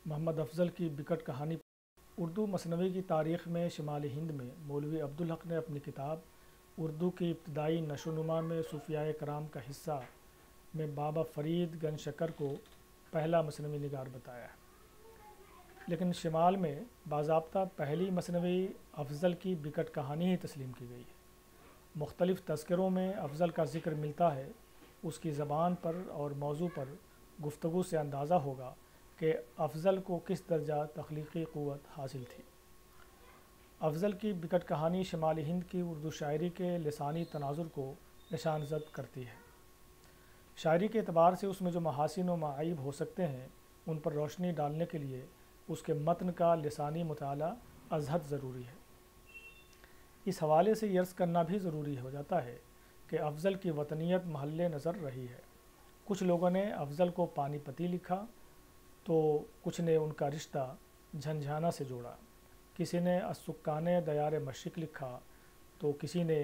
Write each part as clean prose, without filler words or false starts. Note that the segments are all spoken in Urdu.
محمد افضل کی بکٹ کہانی۔ اردو مثنوی کی تاریخ میں شمالی ہند میں مولوی عبدالحق نے اپنی کتاب اردو کی ابتدائی نشو و نما میں صوفیاء کرام کا حصہ میں بابا فرید گنج شکر کو پہلا مثنوی نگار بتایا ہے، لیکن شمال میں باضابطہ پہلی مثنوی افضل کی بکٹ کہانی ہی تسلیم کی گئی ہے۔ مختلف تذکروں میں افضل کا ذکر ملتا ہے۔ اس کی زبان پر اور موضوع پر گفتگو سے اندازہ ہوگا کہ افضل کو کس درجہ تخلیقی قوت حاصل تھی۔ افضل کی بکٹ کہانی شمالی ہند کی اردو شاعری کے لسانی تناظر کو نشان زد کرتی ہے۔ شاعری کے اعتبار سے اس میں جو محاسن و معائب ہو سکتے ہیں، ان پر روشنی ڈالنے کے لیے اس کے متن کا لسانی مطالعہ از حد ضروری ہے۔ اس حوالے سے یہ عرض کرنا بھی ضروری ہو جاتا ہے کہ افضل کی وطنیت محل نظر رہی ہے۔ کچھ لوگوں نے افضل کو پانی پتی لکھا تو کچھ نے ان کا رشتہ جھنجھانا سے جوڑا، کسی نے از سکان دیار مشرق لکھا تو کسی نے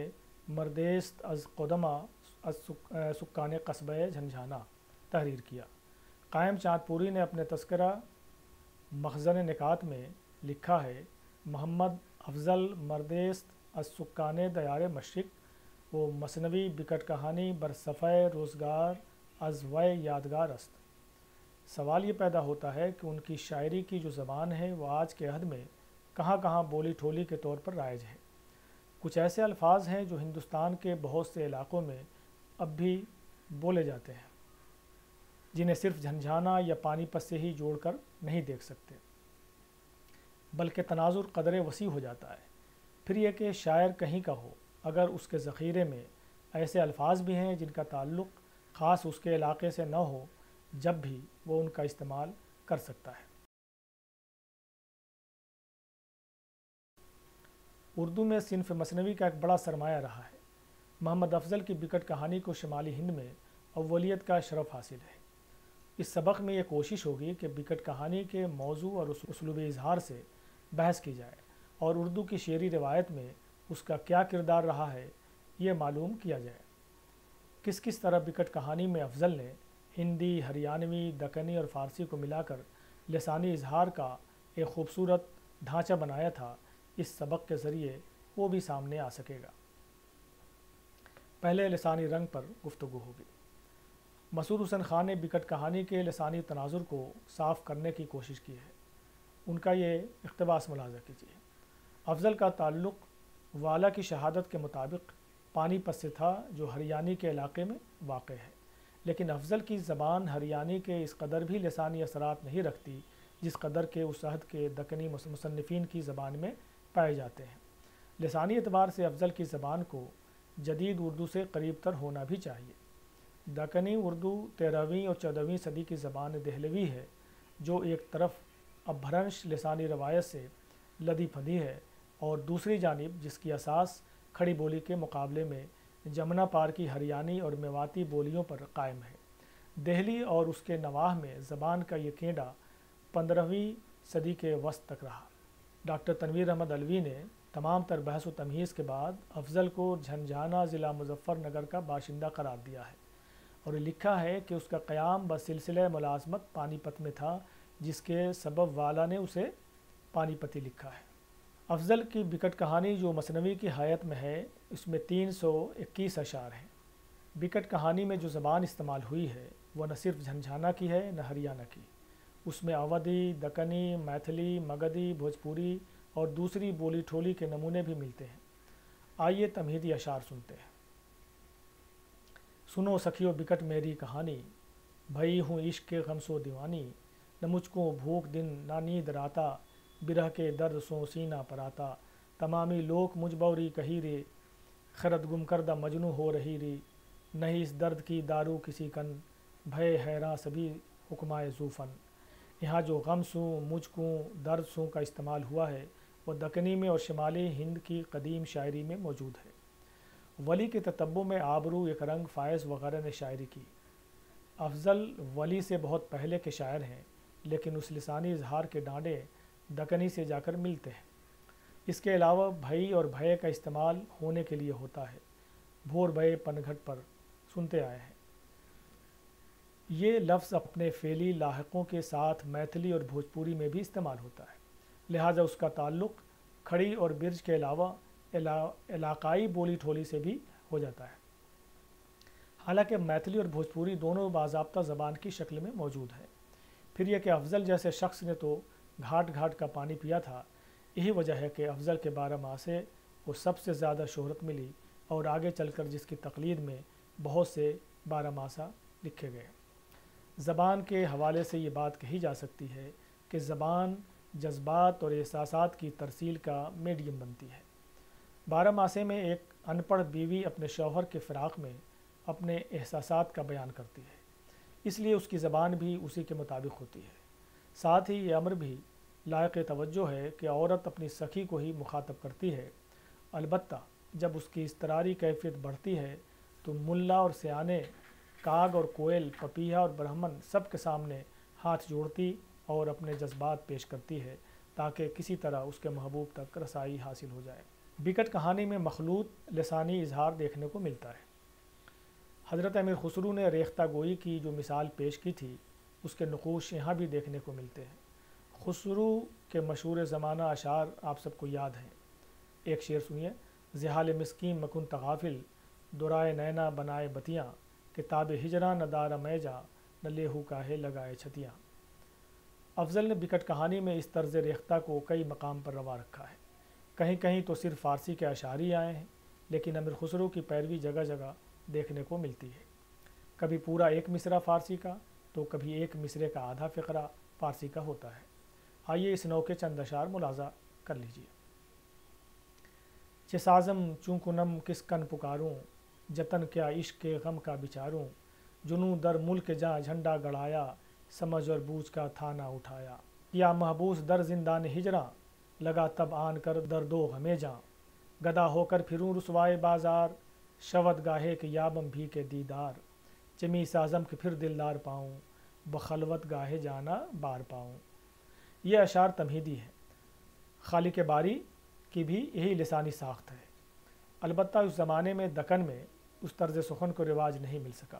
مردیست از قدمہ از سکان قصبہ جھنجھانا تحریر کیا۔ قائم چاند پوری نے اپنے تذکرہ مخزن نکات میں لکھا ہے، محمد افضل مردیست از سکان دیار مشرق وہ مثنوی بکٹ کہانی بر صفحہ روزگار از وے یادگار است۔ سوال یہ پیدا ہوتا ہے کہ ان کی شاعری کی جو زبان ہے وہ آج کے عہد میں کہاں کہاں بولی ٹھولی کے طور پر رائج ہے۔ کچھ ایسے الفاظ ہیں جو ہندوستان کے بہت سے علاقوں میں اب بھی بولے جاتے ہیں، جنہیں صرف جھنجھانا یا پانی پت سے ہی جوڑ کر نہیں دیکھ سکتے، بلکہ تناظر قدرے وسیع ہو جاتا ہے۔ پھر یہ کہ شاعر کہیں کا ہو، اگر اس کے ذخیرے میں ایسے الفاظ بھی ہیں جن کا تعلق خاص اس کے علاقے سے نہ ہو، جب بھی وہ ان کا استعمال کر سکتا ہے۔ اردو میں صنف مثنوی کا ایک بڑا سرمایہ رہا ہے۔ محمد افضل کی بکٹ کہانی کو شمالی ہند میں اولیت کا شرف حاصل ہے۔ اس سبق میں یہ کوشش ہوگی کہ بکٹ کہانی کے موضوع اور اسلوب اظہار سے بحث کی جائے اور اردو کی شعری روایت میں اس کا کیا کردار رہا ہے یہ معلوم کیا جائے۔ کس طرح بکٹ کہانی میں افضل نے ہندی، ہریانوی، دکنی اور فارسی کو ملا کر لسانی اظہار کا ایک خوبصورت ڈھانچہ بنایا تھا، اس سبق کے ذریعے وہ بھی سامنے آ سکے گا۔ پہلے لسانی رنگ پر گفتگو ہوگی۔ مسعود حسین خان نے بکٹ کہانی کے لسانی تناظر کو صاف کرنے کی کوشش کی ہے۔ ان کا یہ اقتباس ملاحظہ کیجیے۔ افضل کا تعلق والا کی شہادت کے مطابق پانی پت سے تھا جو ہریانی کے علاقے میں واقع ہے، لیکن افضل کی زبان ہریانی کے اس قدر بھی لسانی اثرات نہیں رکھتی جس قدر کے اس عہد کے دکنی مصنفین کی زبان میں پائے جاتے ہیں۔ لسانی اعتبار سے افضل کی زبان کو جدید اردو سے قریب تر ہونا بھی چاہیے۔ دکنی اردو 13ویں اور 14ویں صدی کی زبان دہلوی ہے، جو ایک طرف اپبھرنش لسانی روایت سے لدی پھدی ہے اور دوسری جانب جس کی اساس کھڑی بولی کے مقابلے میں جمنا پار کی ہریانی اور میواتی بولیوں پر قائم ہے۔ دہلی اور اس کے نواح میں زبان کا یہ کینڈا 15ویں صدی کے وسط تک رہا۔ ڈاکٹر تنویر احمد علوی نے تمام تر بحث و تمہیز کے بعد افضل کو جھنجھانا ضلع مظفر نگر کا باشندہ قرار دیا ہے اور لکھا ہے کہ اس کا قیام بسلسلہ ملازمت پانی پت میں تھا، جس کے سبب والا نے اسے پانی پتی لکھا ہے۔ افضل کی بکٹ کہانی جو مثنوی کی حیت میں ہے، اس میں 321 اشعار ہیں۔ بکٹ کہانی میں جو زبان استعمال ہوئی ہے وہ نہ صرف جھنجھانا کی ہے نہ ہریانہ کی، اس میں اودھی، دکنی، میتھلی، مگدھی، بھوجپوری اور دوسری بولی ٹھولی کے نمونے بھی ملتے ہیں۔ آئیے تمہیدی اشعار سنتے ہیں۔ سنو سکھیو بکٹ میری کہانی، بھئی ہوں عشق کے غم سو دیوانی، نہ مجھ کو بھوک دن نہ نیند راتا، برہ کے درد سو سینہ پر آتا، تمامی لوک مجھ بوری کہی رے، خرد گم کردہ مجنوں ہو رہی ری، نہیں اس درد کی دارو کسی کن، بھے حیراں سبھی حکمائے ذو فن۔ یہاں جو غم سوں، مجھ کو، درد سوں کا استعمال ہوا ہے وہ دکنی میں اور شمالی ہند کی قدیم شاعری میں موجود ہے۔ ولی کے تتبع میں آبرو، یک رنگ، فائز وغیرہ نے شاعری کی۔ افضل ولی سے بہت پہلے کے شاعر ہیں، لیکن اس لسانی اظہار کے ڈانڈے دکنی سے جا کر ملتے ہیں۔ اس کے علاوہ بھئی اور بھے کا استعمال ہونے کے لیے ہوتا ہے۔ بھور بھے پن گھٹ پر سنتے آئے ہیں۔ یہ لفظ اپنے فعلی لاحقوں کے ساتھ میتھلی اور بھوجپوری میں بھی استعمال ہوتا ہے، لہٰذا اس کا تعلق کھڑی اور برج کے علاوہ علاقائی بولی ٹھولی سے بھی ہو جاتا ہے۔ حالانکہ میتھلی اور بھوجپوری دونوں باضابطہ زبان کی شکل میں موجود ہیں۔ پھر یہ کہ افضل جیسے شخص نے تو گھاٹ گھاٹ کا پانی پیا تھا، یہی وجہ ہے کہ افضل کے 12 ماسے کو سب سے زیادہ شہرت ملی اور آگے چل کر جس کی تقلید میں بہت سے 12 ماسہ لکھے گئے۔ زبان کے حوالے سے یہ بات کہی جا سکتی ہے کہ زبان جذبات اور احساسات کی ترسیل کا میڈیم بنتی ہے۔ 12 ماسے میں ایک ان پڑھ بیوی اپنے شوہر کے فراق میں اپنے احساسات کا بیان کرتی ہے، اس لیے اس کی زبان بھی اسی کے مطابق ہوتی ہے۔ ساتھ ہی یہ امر بھی لائق توجہ ہے کہ عورت اپنی سخی کو ہی مخاطب کرتی ہے، البتہ جب اس کی اضطراری کیفیت بڑھتی ہے تو ملا اور سیانے، کاگ اور کوئل، پپیہا اور برہمن سب کے سامنے ہاتھ جوڑتی اور اپنے جذبات پیش کرتی ہے تاکہ کسی طرح اس کے محبوب تک رسائی حاصل ہو جائے۔ بکٹ کہانی میں مخلوط لسانی اظہار دیکھنے کو ملتا ہے۔ حضرت امیر خسرو نے ریختہ گوئی کی جو مثال پیش کی تھی، اس کے نقوش یہاں بھی دیکھنے کو ملتے ہیں۔ خسرو کے مشہور زمانہ اشعار آپ سب کو یاد ہیں۔ ایک شعر سنیے: زحال مسکین مکن تغافل، دورائے نینا بنائے بتیاں، کتاب ہجراں نہ دارہ میں جا، نہ لیہو کاہے لگائے چھتیاں۔ افضل نے بکٹ کہانی میں اس طرز ریختہ کو کئی مقام پر روا رکھا ہے۔ کہیں کہیں تو صرف فارسی کے اشعار ہی آئے ہیں، لیکن امیر خسرو کی پیروی جگہ جگہ دیکھنے کو ملتی ہے۔ کبھی پورا ایک مصرع فارسی کا تو کبھی ایک مصرے کا آدھا فقرہ فارسی کا ہوتا ہے۔ آئیے اس نو کے چند اشعار ملاحظہ کر لیجیے۔ چہ سازم چوں کنم کس کن پکاروں، جتن کیا عشق کے غم کا بچاروں، جنوں در ملک جاں جھنڈا گڑایا، سمجھ اور بوجھ کا تھا نہ اٹھایا، یا محبوس در زندان ہجراں، لگا تب آن کر دردو غمے جاں، گدا ہو کر پھروں رسوائے بازار، شود گاہے کہ یابم بھی کے دیدار، چمی سازم کہ پھر دلدار پاؤں، بخلوت گاہے جانا بار پاؤں۔ یہ اشعار تمہیدی ہیں۔ خالق باری کی بھی یہی لسانی ساخت ہے، البتہ اس زمانے میں دکن میں اس طرز سخن کو رواج نہیں مل سکا۔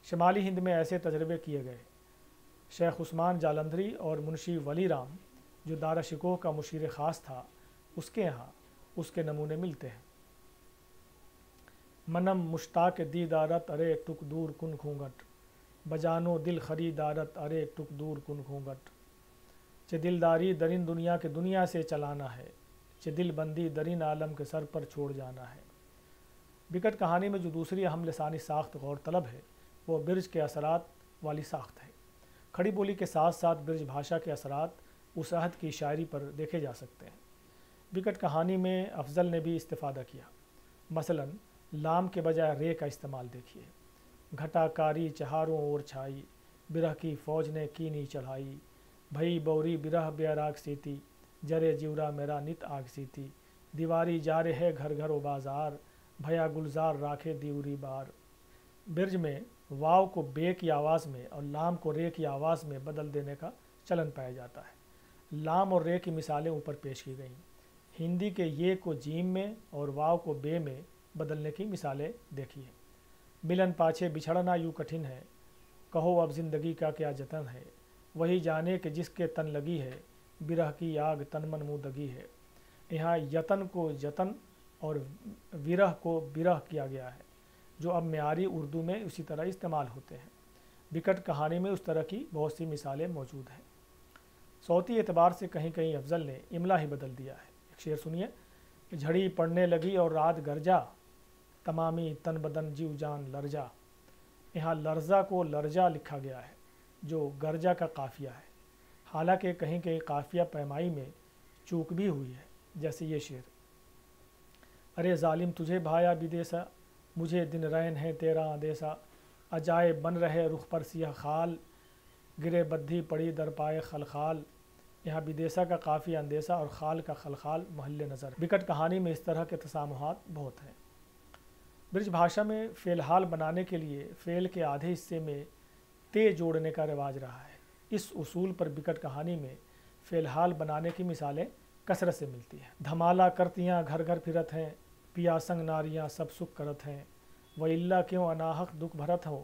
شمالی ہند میں ایسے تجربے کیے گئے۔ شیخ عثمان جالندھری اور منشی ولی رام جو دارا شکوہ کا مشیر خاص تھا، اس کے یہاں اس کے نمونے ملتے ہیں۔ منم مشتاق دیدارت ارے ٹک دور کن گھونگٹ، بجانو دل خریدارت ارے ٹک دور کن گھونگٹ، چہ دلداری درین دنیا کے دنیا سے چلانا ہے، چہ دل بندی درین عالم کے سر پر چھوڑ جانا ہے۔ بکٹ کہانی میں جو دوسری اہم لسانی ساخت غور طلب ہے وہ برج کے اثرات والی ساخت ہے۔ کھڑی بولی کے ساتھ ساتھ برج بھاشا کے اثرات اس عہد کی شاعری پر دیکھے جا سکتے ہیں۔ بکٹ کہانی میں افضل نے بھی استفادہ کیا۔ مثلاً لام کے بجائے رے کا استعمال دیکھیے: گھٹا کاری چہاروں اور چھائی، برہ کی فوج نے کینی چڑھائی، بھئی بوری برہ بے راگ سیتی، جرے جیورا میرا نت آگ سیتی، دیواری جارے ہے گھر گھر و بازار، بھیا گلزار راکھے دیوری بار۔ برج میں واو کو بے کی آواز میں اور لام کو رے کی آواز میں بدل دینے کا چلن پایا جاتا ہے۔ لام اور رے کی مثالیں اوپر پیش کی گئیں۔ ہندی کے یہ کو جیم میں اور واو کو بے میں بدلنے کی مثالیں دیکھیے: ملن پاچھے بچھڑنا یوں کٹھن ہے، کہو اب زندگی کا کیا جتن ہے، وہی جانے کہ جس کے تن لگی ہے، برہ کی آگ تن من منہ دگی ہے۔ یہاں یتن کو جتن اور ورہ کو برہ کیا گیا ہے، جو اب معیاری اردو میں اسی طرح استعمال ہوتے ہیں۔ بکٹ کہانی میں اس طرح کی بہت سی مثالیں موجود ہیں۔ صوتی اعتبار سے کہیں کہیں افضل نے املا ہی بدل دیا ہے۔ ایک شعر سنیے: جھڑی پڑنے لگی اور رات گرجا، تمامی تن بدن جیو جان لرجا۔ یہاں لرزا کو لرجا لکھا گیا ہے جو گرجا کا قافیہ ہے، حالانکہ کہیں کہیں قافیہ پیمائی میں چوک بھی ہوئی ہے، جیسے یہ شعر: ارے ظالم تجھے بھایا بدیسا، مجھے دن رین ہے تیرا اندیسا، اجائے بن رہے رخ پر سیاہ خال، گرے بدھی پڑی در پائے خلخال۔ یہاں بدیسا کا قافیہ اندیسا اور خال کا خلخال محل نظر۔ بکٹ کہانی میں اس طرح کے تسامحات بہت ہیں۔ برج بھاشا میں فعل حال بنانے کے لیے فعل کے آدھے حصے میں تے جوڑنے کا رواج رہا ہے۔ اس اصول پر بکٹ کہانی میں فعل حال بنانے کی مثالیں کثرت سے ملتی ہیں: دھمالا کرتیاں گھر گھر پھرت ہیں، پیا سنگ ناریاں سب سکھ کرت ہیں، و الا کیوں اناحق دکھ بھرت ہو،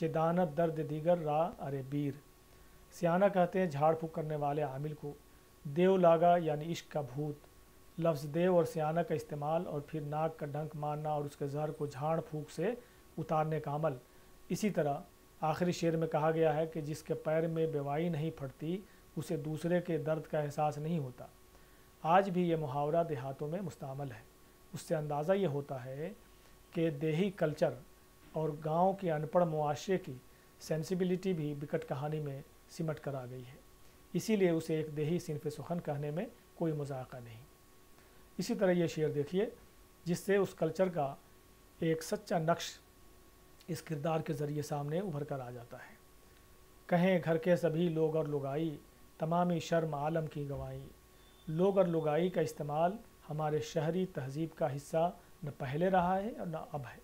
چدانت درد دیگر را ارے بیر۔ سیانہ کہتے ہیں جھاڑ پھونک کرنے والے عامل کو۔ دیو لاگا یعنی عشق کا بھوت۔ لفظ دیو اور سیانہ کا استعمال اور پھر ناک کا ڈنک مارنا اور اس کے زہر کو جھاڑ پھونک سے اتارنے کا عمل۔ اسی طرح آخری شعر میں کہا گیا ہے کہ جس کے پیر میں بیوائی نہیں پھٹتی اسے دوسرے کے درد کا احساس نہیں ہوتا۔ آج بھی یہ محاورہ دیہاتوں میں مستعمل ہے۔ اس سے اندازہ یہ ہوتا ہے کہ دیہی کلچر اور گاؤں کے ان پڑھ معاشرے کی سینسیبلٹی بھی بکٹ کہانی میں سمٹ کر آ گئی ہے، اسی لیے اسے ایک دیہی صنف سخن کہنے میں کوئی مذاقہ نہیں۔ اسی طرح یہ شعر دیکھیے جس سے اس کلچر کا ایک سچا نقش اس کردار کے ذریعے سامنے ابھر کر آ جاتا ہے۔ کہیں گھر کے سبھی لوگ اور لگائی، تمامی شرم عالم کی گوائی۔ لوگ اور لگائی کا استعمال ہمارے شہری تہذیب کا حصہ نہ پہلے رہا ہے اور نہ اب ہے۔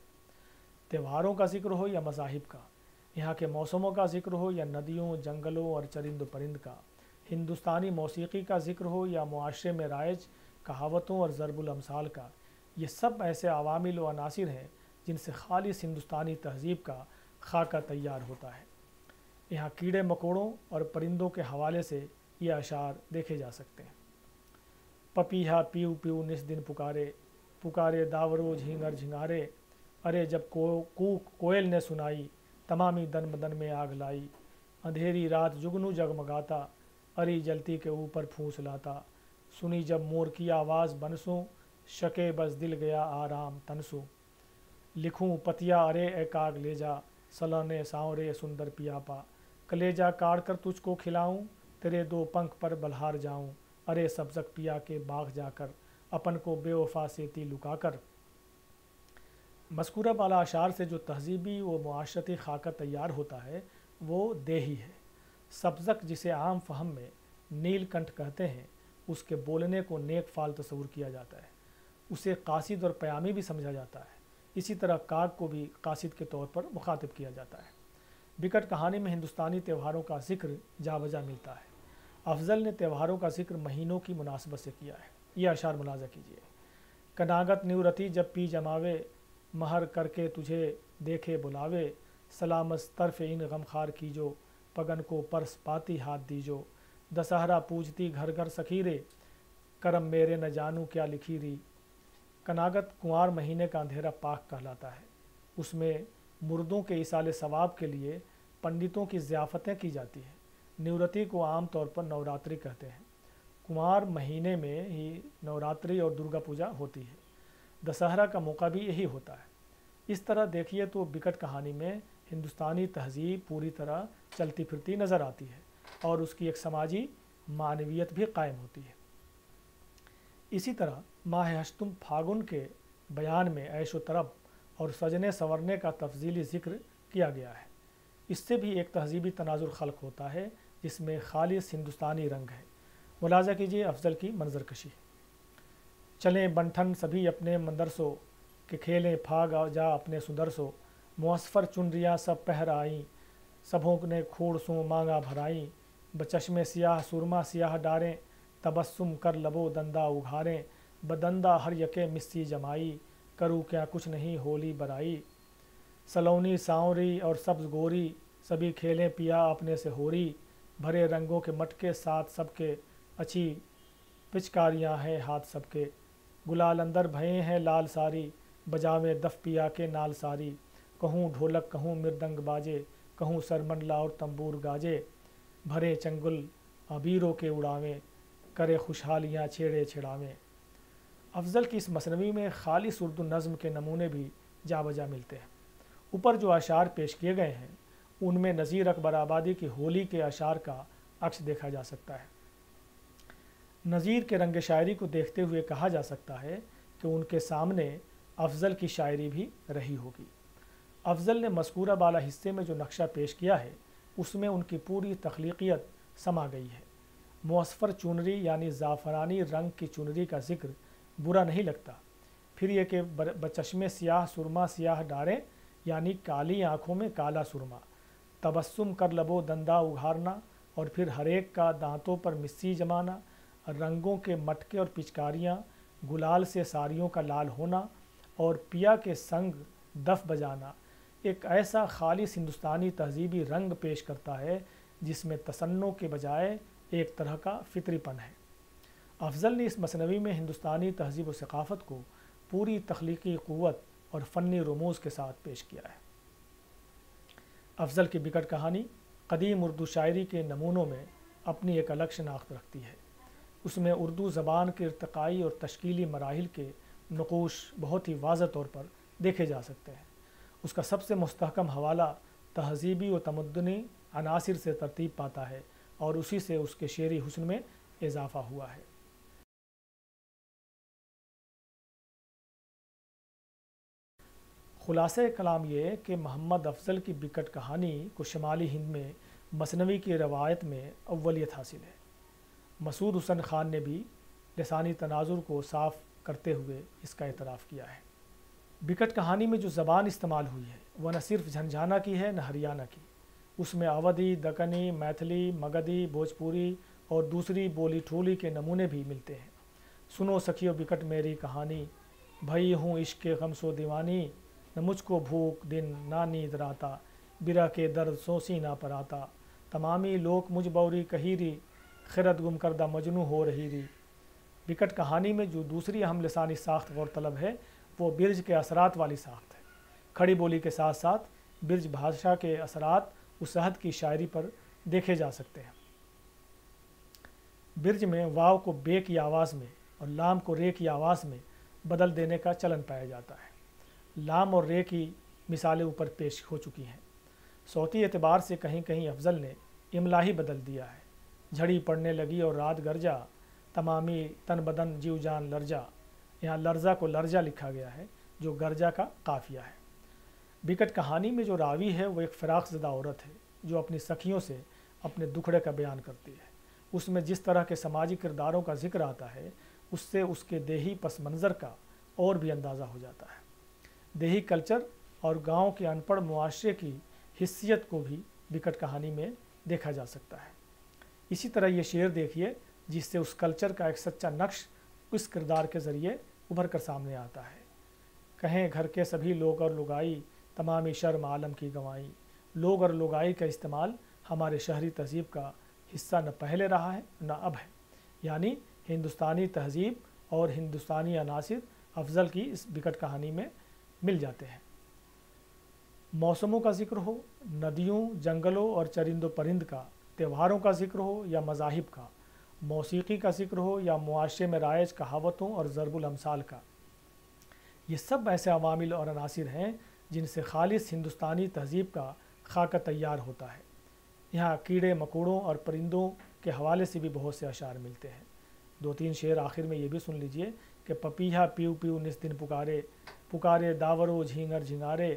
تہواروں کا ذکر ہو یا مذاہب کا، یہاں کے موسموں کا ذکر ہو یا ندیوں، جنگلوں اور چرند و پرند کا، ہندوستانی موسیقی کا ذکر ہو یا معاشرے میں رائج کہاوتوں اور ضرب الامثال کا، یہ سب ایسے عوامل و عناصر ہیں جن سے خالص ہندوستانی تہذیب کا خاکہ تیار ہوتا ہے۔ یہاں کیڑے مکوڑوں اور پرندوں کے حوالے سے یہ اشعار دیکھے جا سکتے ہیں۔ پپیہا پیو پیو نس دن پکارے، پکارے داورو جھینگر جھنگارے، ارے جب کوک کوئل نے سنائی، تمامی دن بدن میں آگ لائی۔ اندھیری رات جگنو جگمگاتا، اری جلتی کے اوپر پھونس لاتا۔ سنی جب مور کی آواز بنسوں، شکے بس دل گیا آرام تنسوں۔ لکھوں پتیا ارے اے کاگ لے جا، سلانے سانورے سندر پیا پا۔ کلیجا کاٹ کر تجھ کو کھلاؤں، تیرے دو پنکھ پر بلہار جاؤں۔ ارے سبزک پیا کے باغ جا کر، اپن کو بے وفا سیتی لکا کر۔ مذکورہ بالا اشعار سے جو تہذیبی و معاشرتی خاکہ تیار ہوتا ہے وہ دیہی ہے۔ سبزک جسے عام فہم میں نیل کنٹھ کہتے ہیں، اس کے بولنے کو نیک فال تصور کیا جاتا ہے، اسے قاصد اور پیامی بھی سمجھا جاتا ہے۔ اسی طرح کاگ کو بھی قاصد کے طور پر مخاطب کیا جاتا ہے۔ بکٹ کہانی میں ہندوستانی تہواروں کا ذکر جا بجا ملتا ہے۔ افضل نے تہواروں کا ذکر مہینوں کی مناسبت سے کیا ہے۔ یہ اشعار ملاحظہ کیجیے۔ کناگت نیورتی جب پی جماوے، مہر کر کے تجھے دیکھے بلاوے۔ سلامت طرف ان غمخوار کیجو، پگن کو پرس پاتی ہاتھ دیجو۔ دسہرہ پوجتی گھر گھر سکھیرے، کرم میرے نہ جانو کیا لکھیری۔ کناگت کنوار مہینے کا اندھیرا پاک کہلاتا ہے۔ اس میں مردوں کے ایصال ثواب کے لیے پنڈتوں کی ضیافتیں کی جاتی ہیں۔ نیورتی کو عام طور پر نوراتری کہتے ہیں۔ کنوار مہینے میں ہی نوراتری اور درگا پوجا ہوتی ہے۔ دسہرہ کا موقع بھی یہی ہوتا ہے۔ اس طرح دیکھیے تو بکٹ کہانی میں ہندوستانی تہذیب پوری طرح چلتی پھرتی نظر آتی ہے اور اس کی ایک سماجی معنویت بھی قائم ہوتی ہے۔ اسی طرح ماہ ہشتم پھاگن کے بیان میں عیش و طرب اور سجنے سنورنے کا تفصیلی ذکر کیا گیا ہے۔ اس سے بھی ایک تہذیبی تناظر خلق ہوتا ہے جس میں خالص ہندوستانی رنگ ہے۔ ملاحظہ کیجیے افضل کی منظر کشی۔ چلیں بنٹھن سبھی اپنے مندرسو، کہ کھیلیں پھاگ جا اپنے سندرسو۔ معصفر چنریاں سب پہر آئیں، سبھوں نے کھوڑ سوں مانگا بھرائیں۔ بچشمے سیاہ سرما سیاہ ڈاریں، تبسم کر لبو دندا اگھاریں۔ بدندا ہر یکے مسی جمائی، کروں کیا کچھ نہیں ہولی برائی۔ سلونی سانوری اور سبز گوری، سبھی کھیلیں پیا اپنے سے ہوری۔ بھرے رنگوں کے مٹکے ساتھ سب کے، اچھی پچکاریاں ہیں ہاتھ سب کے۔ گلال اندر بھئے ہیں لال ساری، بجاویں دف پیا کے نال ساری۔ کہوں ڈھولک کہوں مردنگ باجے، کہوں سرمنڈلا اور تنبور گاجے۔ بھرے چنگل عبیروں کے اڑاویں، کرے خوشحالیاں چھیڑے چھڑاویں۔ افضل کی اس مثنوی میں خالص اردو نظم کے نمونے بھی جا بجا ملتے ہیں۔ اوپر جو اشعار پیش کیے گئے ہیں ان میں نذیر اکبر آبادی کی ہولی کے اشعار کا عکس دیکھا جا سکتا ہے۔ نذیر کے رنگ شاعری کو دیکھتے ہوئے کہا جا سکتا ہے کہ ان کے سامنے افضل کی شاعری بھی رہی ہوگی۔ افضل نے مذکورہ بالا حصے میں جو نقشہ پیش کیا ہے اس میں ان کی پوری تخلیقیت سما گئی ہے۔ معصفر چنری یعنی زعفرانی رنگ کی چنری کا ذکر برا نہیں لگتا۔ پھر یہ کہ بچشمے سیاہ سرما سیاہ ڈاریں یعنی کالی آنکھوں میں کالا سرما۔ تبسم کر لبو دندا اگھارنا اور پھر ہر ایک کا دانتوں پر مسی جمانا۔ رنگوں کے مٹکے اور پچکاریاں، گلال سے ساریوں کا لال ہونا اور پیا کے سنگ دف بجانا، ایک ایسا خالص ہندوستانی تہذیبی رنگ پیش کرتا ہے جس میں تصنع کے بجائے ایک طرح کا فطری پن ہے۔ افضل نے اس مثنوی میں ہندوستانی تہذیب و ثقافت کو پوری تخلیقی قوت اور فنی رموز کے ساتھ پیش کیا ہے۔ افضل کی بکٹ کہانی قدیم اردو شاعری کے نمونوں میں اپنی ایک الگ شناخت رکھتی ہے۔ اس میں اردو زبان کے ارتقائی اور تشکیلی مراحل کے نقوش بہت ہی واضح طور پر دیکھے جا سکتے ہیں۔ اس کا سب سے مستحکم حوالہ تہذیبی و تمدنی عناصر سے ترتیب پاتا ہے اور اسی سے اس کے شعری حسن میں اضافہ ہوا ہے۔ خلاصہ کلام یہ ہے کہ محمد افضل کی بکٹ کہانی کو شمالی ہند میں مثنوی کی روایت میں اولیت حاصل ہے۔ مسعود حسن خان نے بھی لسانی تناظر کو صاف کرتے ہوئے اس کا اعتراف کیا ہے۔ بکٹ کہانی میں جو زبان استعمال ہوئی ہے وہ نہ صرف جھنجھانا کی ہے نہ ہریانہ کی۔ اس میں اودھی، دکنی، میتھلی، مگدھی، بھوجپوری اور دوسری بولی ٹھولی کے نمونے بھی ملتے ہیں۔ سنو سکھیو بکٹ میری کہانی، بھئی ہوں عشق کے غم سو دیوانی، نہ مجھ کو بھوک دن نہ نیند راتا، برہ کے درد سو سینہ پر آتا، تمامی لوک مجھ بوری کہیری، خرد گم کردہ مجنوں ہو رہی ری۔ بکٹ کہانی میں جو دوسری اہم لسانی ساخت غور طلب ہے وہ برج کے اثرات والی ساخت ہے۔ کھڑی بولی کے ساتھ ساتھ برج بھاشا کے اثرات اس عہد کی شاعری پر دیکھے جا سکتے ہیں۔ برج میں واو کو بے کی آواز میں اور لام کو رے کی آواز میں بدل دینے کا چلن پایا جاتا ہے۔ لام اور رے کی مثالیں اوپر پیش ہو چکی ہیں۔ صوتی اعتبار سے کہیں کہیں افضل نے املا ہی بدل دیا ہے۔ جھڑی پڑنے لگی اور رات گرجا، تمامی تن بدن جیو جان لرجا، یہاں لرزا کو لرجا لکھا گیا ہے جو گرجا کا قافیہ ہے۔ بکٹ کہانی میں جو راوی ہے وہ ایک فراق زدہ عورت ہے جو اپنی سکھیوں سے اپنے دکھڑے کا بیان کرتی ہے۔ اس میں جس طرح کے سماجی کرداروں کا ذکر آتا ہے اس سے اس کے دیہی پس منظر کا اور بھی اندازہ ہو جاتا ہے۔ دیہی کلچر اور گاؤں کے ان پڑھ معاشرے کی حیثیت کو بھی بکٹ کہانی میں دیکھا جا سکتا ہے۔ اسی طرح یہ شعر دیکھیے جس سے اس کلچر کا ایک سچا نقش اس کردار کے ذریعے ابھر کر سامنے آتا ہے۔ کہیں گھر کے سبھی لوگ اور لگائی، تمامی شرم عالم کی گنوائی۔ لوگ اور لگائی کا استعمال ہمارے شہری تہذیب کا حصہ نہ پہلے رہا ہے نہ اب ہے، یعنی ہندوستانی تہذیب اور ہندوستانی عناصر افضل کی اس بکٹ کہانی میں مل جاتے ہیں۔ موسموں کا ذکر ہو، ندیوں، جنگلوں اور چرند و پرند کا، تہواروں کا ذکر ہو یا مذاہب کا، موسیقی کا ذکر ہو یا معاشرے میں رائج کہاوتوں اور ضرب الامثال کا، یہ سب ایسے عوامل اور عناصر ہیں جن سے خالص ہندوستانی تہذیب کا خاکہ تیار ہوتا ہے۔ یہاں کیڑے مکوڑوں اور پرندوں کے حوالے سے بھی بہت سے اشعار ملتے ہیں۔ دو تین شعر آخر میں یہ بھی سن لیجئے کہ پپیہا پیو پیو نس دن پکارے، پکارے داورو جھینگر جھنگارے،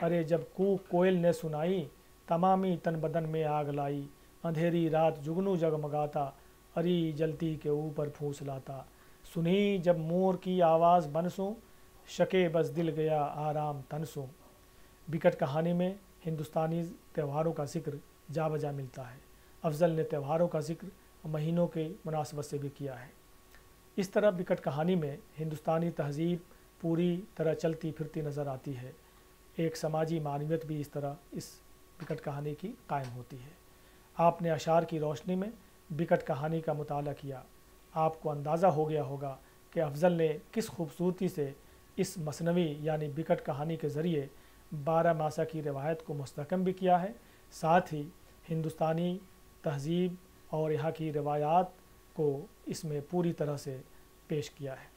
ارے جب کوک کوئل نے سنائی، تمامی تن بدن میں آگ لائی، اندھیری رات جگنو جگمگاتا، اری جلتی کے اوپر پھونس لاتا، سنی جب مور کی آواز بنسوں، شکے بس دل گیا آرام تنسوں۔ بکٹ کہانی میں ہندوستانی تہواروں کا ذکر جا بجا ملتا ہے۔ افضل نے تہواروں کا ذکر مہینوں کے مناسبت سے بھی کیا ہے۔ اس طرح بکٹ کہانی میں ہندوستانی تہذیب پوری طرح چلتی پھرتی نظر آتی ہے۔ ایک سماجی معنویت بھی اس طرح اس بکٹ کہانی کی قائم ہوتی ہے۔ آپ نے اشعار کی روشنی میں بکٹ کہانی کا مطالعہ کیا، آپ کو اندازہ ہو گیا ہوگا کہ افضل نے کس خوبصورتی سے اس مثنوی یعنی بکٹ کہانی کے ذریعے 12 ماسہ کی روایت کو مستحکم بھی کیا ہے، ساتھ ہی ہندوستانی تہذیب اور یہاں کی روایات کو اس میں پوری طرح سے پیش کیا ہے۔